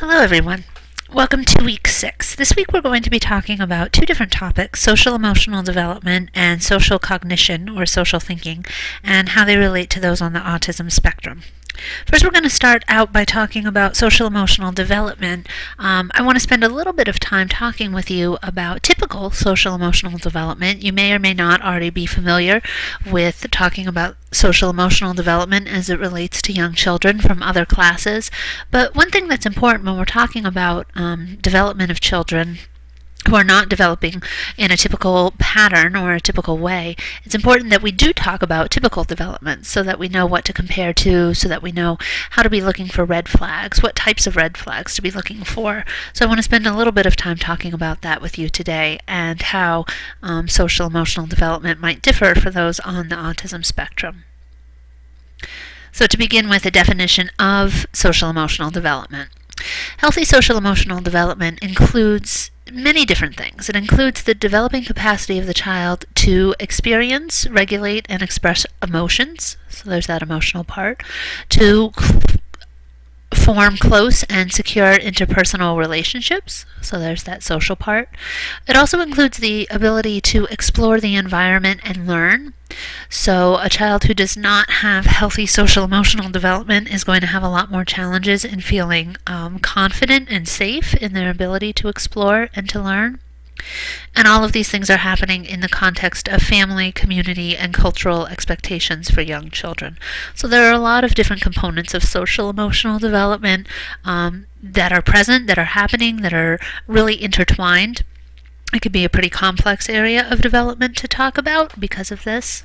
Hello everyone. Welcome to week 6. This week we're going to be talking about two different topics, social emotional development and social cognition or social thinking, and how they relate to those on the autism spectrum. First, we're going to start out by talking about social emotional development. I want to spend a little bit of time talking with you about typical social emotional development. You may or may not already be familiar with talking about social emotional development as it relates to young children from other classes. But one thing that's important when we're talking about development of children who are not developing in a typical pattern or a typical way, it's important that we do talk about typical development so that we know what to compare to, so that we know how to be looking for red flags, what types of red flags to be looking for. So I want to spend a little bit of time talking about that with you today and how social emotional development might differ for those on the autism spectrum. So to begin with, a definition of social emotional development. Healthy social emotional development includes many different things. It includes the developing capacity of the child to experience, regulate, and express emotions. So there's that emotional part. To form close and secure interpersonal relationships. So there's that social part. It also includes the ability to explore the environment and learn. So a child who does not have healthy social emotional development is going to have a lot more challenges in feeling confident and safe in their ability to explore and to learn. And all of these things are happening in the context of family, community, and cultural expectations for young children. So there are a lot of different components of social emotional development that are present, that are happening, that are really intertwined. It could be a pretty complex area of development to talk about because of this.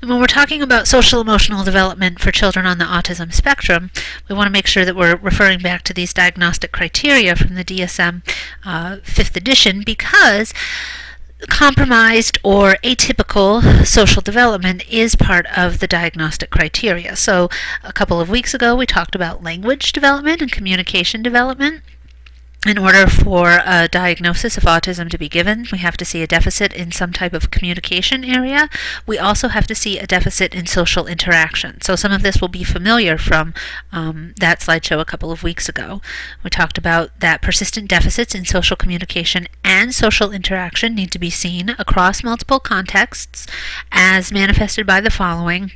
And when we're talking about social emotional development for children on the autism spectrum, we want to make sure that we're referring back to these diagnostic criteria from the DSM 5th edition, because compromised or atypical social development is part of the diagnostic criteria. So a couple of weeks ago we talked about language development and communication development. In order for a diagnosis of autism to be given, we have to see a deficit in some type of communication area. We also have to see a deficit in social interaction. So some of this will be familiar from that slideshow a couple of weeks ago. We talked about that persistent deficits in social communication and social interaction need to be seen across multiple contexts as manifested by the following,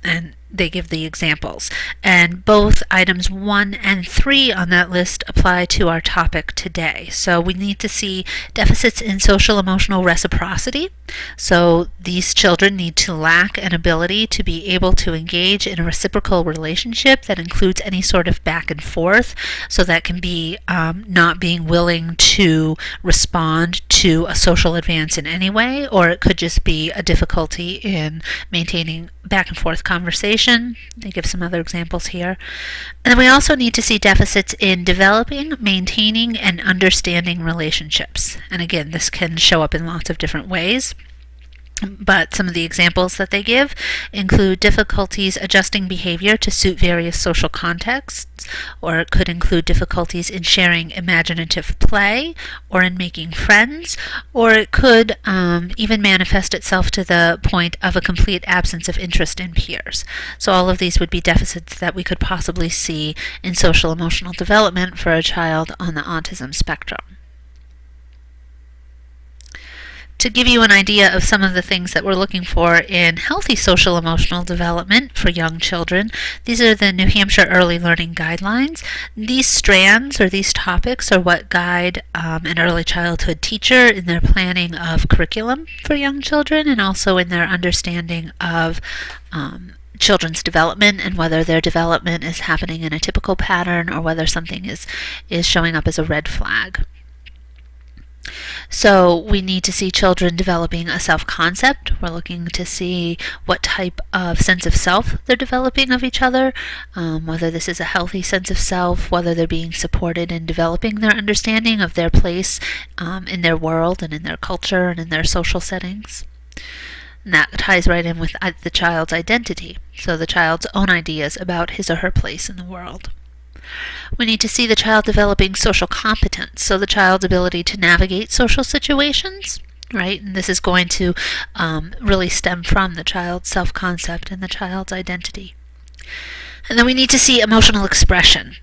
and they give the examples. And both items 1 and 3 on that list apply to our topic today. So we need to see deficits in social emotional reciprocity. So these children need to lack an ability to be able to engage in a reciprocal relationship that includes any sort of back and forth. So that can be not being willing to respond to a social advance in any way, or it could just be a difficulty in maintaining back and forth conversation. They give some other examples here. And then we also need to see deficits in developing, maintaining, and understanding relationships. And again, this can show up in lots of different ways. But some of the examples that they give include difficulties adjusting behavior to suit various social contexts, or it could include difficulties in sharing imaginative play, or in making friends, or it could even manifest itself to the point of a complete absence of interest in peers. So all of these would be deficits that we could possibly see in social emotional development for a child on the autism spectrum. To give you an idea of some of the things that we're looking for in healthy social emotional development for young children, these are the New Hampshire Early Learning Guidelines. These strands or these topics are what guide an early childhood teacher in their planning of curriculum for young children and also in their understanding of children's development and whether their development is happening in a typical pattern or whether something is showing up as a red flag. So we need to see children developing a self-concept. We're looking to see what type of sense of self they're developing of each other, whether this is a healthy sense of self, whether they're being supported in developing their understanding of their place in their world and in their culture and in their social settings. And that ties right in with the child's identity, so the child's own ideas about his or her place in the world. We need to see the child developing social competence, so the child's ability to navigate social situations, right? And this is going to really stem from the child's self-concept and the child's identity. And then we need to see emotional expression.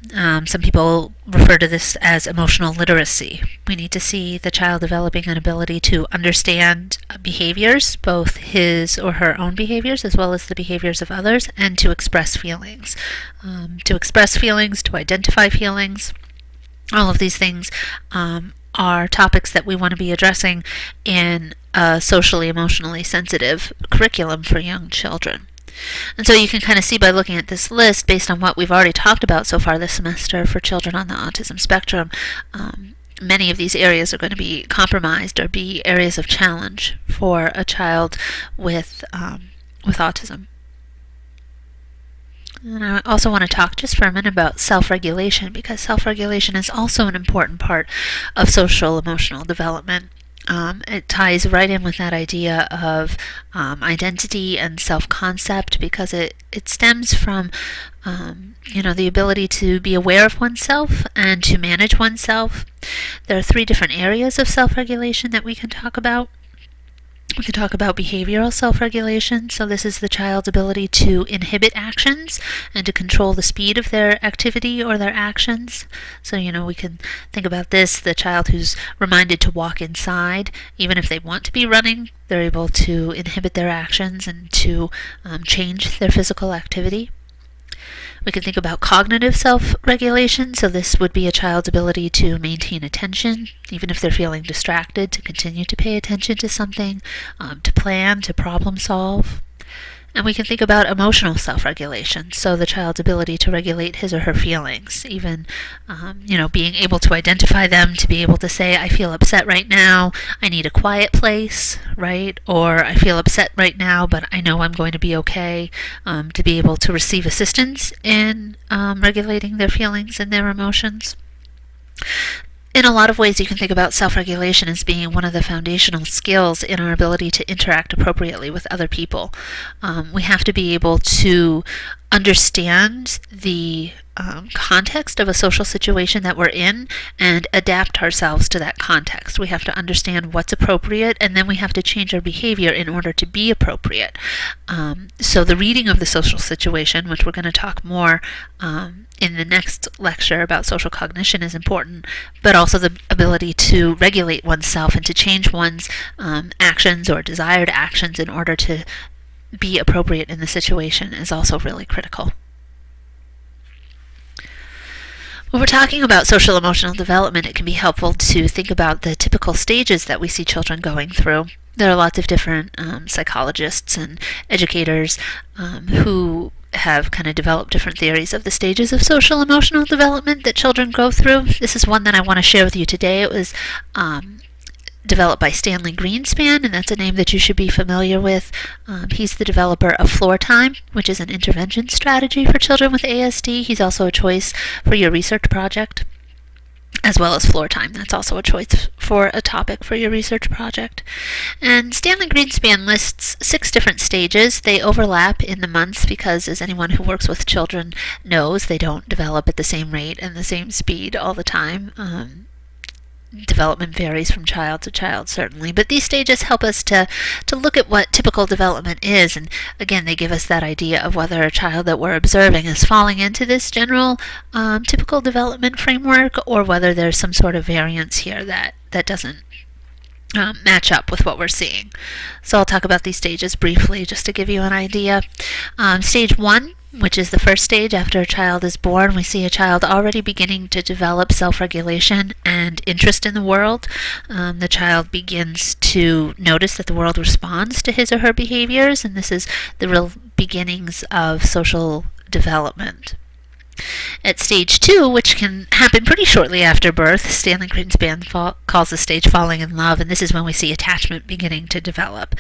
Some people refer to this as emotional literacy. We need to see the child developing an ability to understand behaviors, both his or her own behaviors, as well as the behaviors of others, and to express feelings. To identify feelings. All of these things are topics that we want to be addressing in a socially, emotionally sensitive curriculum for young children. And so you can kind of see by looking at this list, based on what we've already talked about so far this semester for children on the autism spectrum, many of these areas are going to be compromised or be areas of challenge for a child with autism. And I also want to talk just for a minute about self-regulation, because self-regulation is also an important part of social emotional development. It ties right in with that idea of identity and self-concept, because it stems from the ability to be aware of oneself and to manage oneself. There are 3 different areas of self-regulation that we can talk about. We can talk about behavioral self-regulation. So this is the child's ability to inhibit actions and to control the speed of their activity or their actions. So, we can think about this, the child who's reminded to walk inside, even if they want to be running, they're able to inhibit their actions and to change their physical activity. We can think about cognitive self-regulation. So this would be a child's ability to maintain attention, even if they're feeling distracted, to continue to pay attention to something, to plan, to problem solve. And we can think about emotional self-regulation, so the child's ability to regulate his or her feelings, even, being able to identify them, to be able to say, I feel upset right now, I need a quiet place, right? Or I feel upset right now, but I know I'm going to be okay, to be able to receive assistance in regulating their feelings and their emotions. In a lot of ways, you can think about self-regulation as being one of the foundational skills in our ability to interact appropriately with other people. We have to be able to understand the context of a social situation that we're in and adapt ourselves to that context. We have to understand what's appropriate, and then we have to change our behavior in order to be appropriate. So the reading of the social situation, which we're going to talk more in the next lecture about social cognition, is important, but also the ability to regulate oneself and to change one's actions or desired actions in order to be appropriate in the situation is also really critical. When we're talking about social emotional development, it can be helpful to think about the typical stages that we see children going through. There are lots of different psychologists and educators who have kind of developed different theories of the stages of social emotional development that children go through. This is one that I want to share with you today. It was developed by Stanley Greenspan, and that's a name that you should be familiar with. He's the developer of Floor Time, which is an intervention strategy for children with ASD. He's also a choice for your research project, as well as Floor Time. That's also a choice for a topic for your research project. And Stanley Greenspan lists 6 different stages. They overlap in the months because, as anyone who works with children knows, they don't develop at the same rate and the same speed all the time. Development varies from child to child, certainly, but these stages help us to look at what typical development is, and again, they give us that idea of whether a child that we're observing is falling into this general typical development framework, or whether there's some sort of variance here that doesn't match up with what we're seeing. So I'll talk about these stages briefly just to give you an idea. Stage 1, which is the first stage after a child is born, we see a child already beginning to develop self-regulation and interest in the world. The child begins to notice that the world responds to his or her behaviors, and this is the real beginnings of social development. At stage 2, which can happen pretty shortly after birth, Stanley Greenspan calls the stage falling in love, and this is when we see attachment beginning to develop.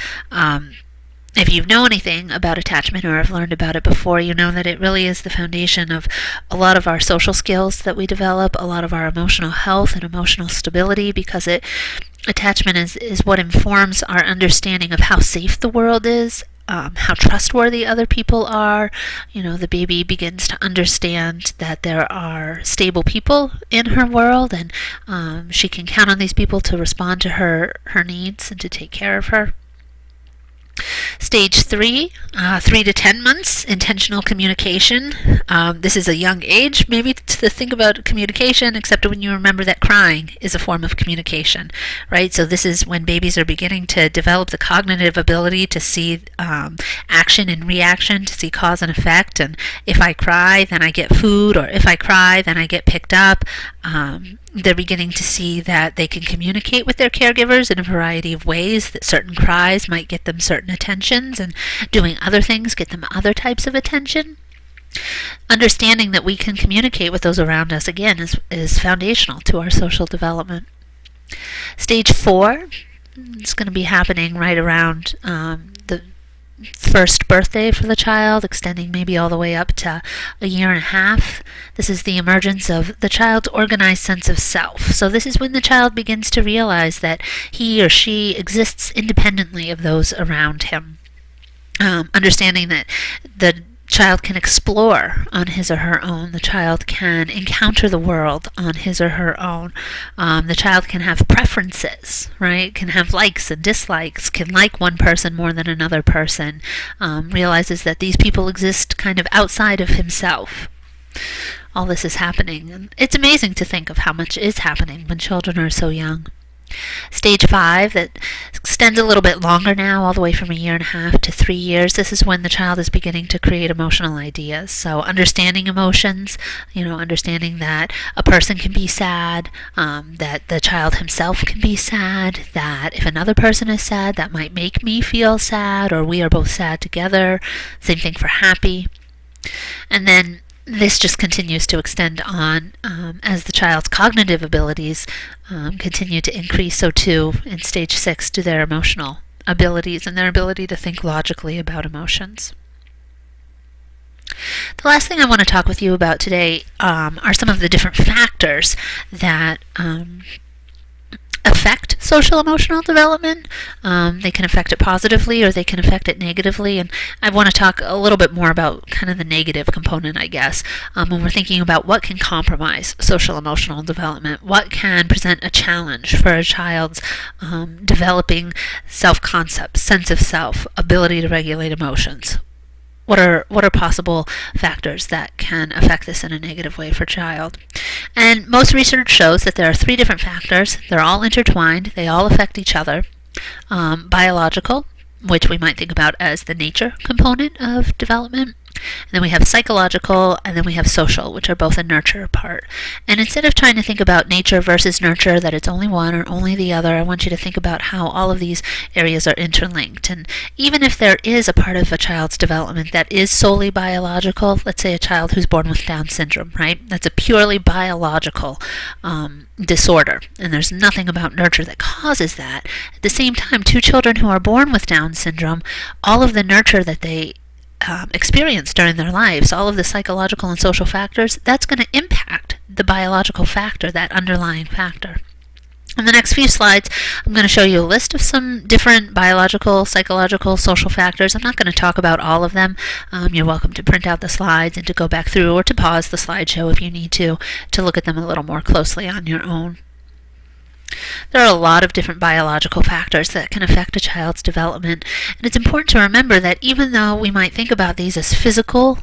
If you know anything about attachment or have learned about it before, you know that it really is the foundation of a lot of our social skills that we develop, a lot of our emotional health and emotional stability, because attachment is what informs our understanding of how safe the world is, how trustworthy other people are. The baby begins to understand that there are stable people in her world, and she can count on these people to respond to her needs and to take care of her. Stage 3, 3 to 10 months, intentional communication. This is a young age maybe to think about communication, except when you remember that crying is a form of communication, right? So this is when babies are beginning to develop the cognitive ability to see action and reaction, to see cause and effect, and if I cry, then I get food, or if I cry, then I get picked up. They're beginning to see that they can communicate with their caregivers in a variety of ways, that certain cries might get them certain attentions, and doing other things get them other types of attention. Understanding that we can communicate with those around us, again, is foundational to our social development. Stage 4 is going to be happening right around the first birthday for the child, extending maybe all the way up to a year and a half. This is the emergence of the child's organized sense of self. So this is when the child begins to realize that he or she exists independently of those around him. Understanding that the child can explore on his or her own. The child can encounter the world on his or her own. The child can have preferences, right? Can have likes and dislikes, can like one person more than another person, realizes that these people exist kind of outside of himself. All this is happening, and it's amazing to think of how much is happening when children are so young. Stage 5, that extends a little bit longer now, all the way from a year and a half to 3 years. This is when the child is beginning to create emotional ideas. So understanding emotions, understanding that a person can be sad, that the child himself can be sad, that if another person is sad, that might make me feel sad, or we are both sad together. Same thing for happy. And then this just continues to extend on as the child's cognitive abilities continue to increase. So too, in stage 6, do their emotional abilities and their ability to think logically about emotions. The last thing I want to talk with you about today are some of the different factors that affect social emotional development. They can affect it positively, or they can affect it negatively, and I want to talk a little bit more about kind of the negative component, I guess, when we're thinking about what can compromise social emotional development, what can present a challenge for a child's developing self-concept, sense of self, ability to regulate emotions. What are possible factors that can affect this in a negative way for a child? And most research shows that there are 3 different factors. They're all intertwined. They all affect each other. Biological, which we might think about as the nature component of development. And then we have psychological, and then we have social, which are both a nurture part. And instead of trying to think about nature versus nurture, that it's only one or only the other, I want you to think about how all of these areas are interlinked. And even if there is a part of a child's development that is solely biological, let's say a child who's born with Down syndrome, right? That's a purely biological disorder, and there's nothing about nurture that causes that. At the same time, 2 children who are born with Down syndrome, all of the nurture that they experience during their lives, all of the psychological and social factors, that's going to impact the biological factor, that underlying factor. In the next few slides, I'm going to show you a list of some different biological, psychological, social factors. I'm not going to talk about all of them. You're welcome to print out the slides and to go back through, or to pause the slideshow if you need to look at them a little more closely on your own. There are a lot of different biological factors that can affect a child's development, and it's important to remember that even though we might think about these as physical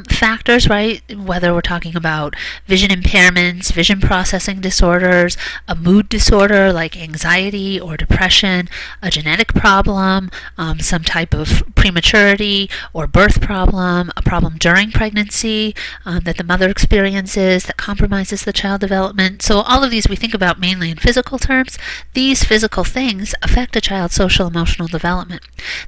factors, right, whether we're talking about vision impairments, vision processing disorders, a mood disorder like anxiety or depression, a genetic problem, some type of prematurity or birth problem, a problem during pregnancy that the mother experiences that compromises the child development. So all of these we think about mainly in physical terms. These physical things affect a child's social emotional development.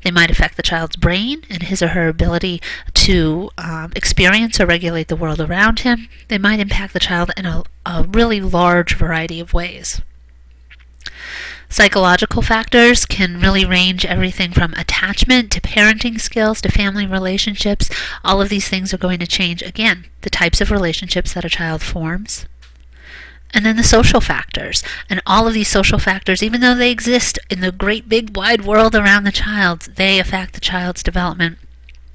They might affect the child's brain and his or her ability to experience or regulate the world around him. They might impact the child in a really large variety of ways. Psychological factors can really range everything from attachment to parenting skills to family relationships. All of these things are going to change, again, the types of relationships that a child forms. And then the social factors. And all of these social factors, even though they exist in the great big wide world around the child, they affect the child's development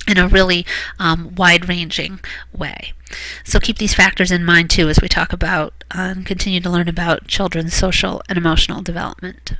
in a really wide-ranging way. So keep these factors in mind too as we talk about and continue to learn about children's social and emotional development.